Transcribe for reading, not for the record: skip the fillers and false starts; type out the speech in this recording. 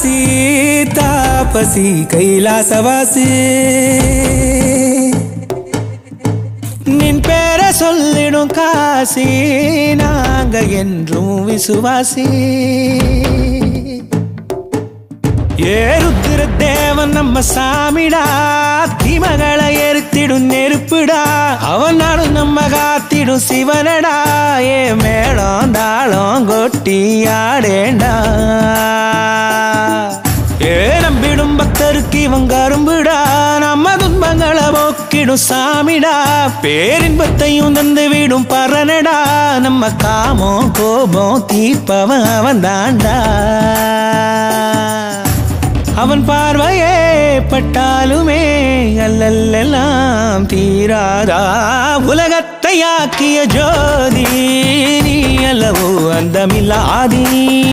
காசி தாபசி கைலாசவாசி நின் பேர சொல்லிடும் காசி நாங்க என்றும் விசுவாசி ஏறுத்திர தேவன் நம்ம சாமிடா தீமகளை எரித்திடும் நெருப்புடா அவன் நாடும் நம்ம காத்திடும் சிவனடா ஏ மேளம் தாளம் கொட்டி ஆடேண்டா ஏ நம்பிடும் பக்தருக்கு இவன் கரும்புடா நம்ம துன்பங்களை போக்கிடும் சாமிடா பேரின்பத்தையும் தந்து விடும் பரனடா நம்ம காமம் கோபம் தீர்ப்பவன் அவன் தாண்டா அவன் பார்வையே பட்டாலுமே அல்லல்லாம் தீராதா உலகத்தை ஆக்கிய ஜோதி நீ அல்லவோ அந்தமில்லாதி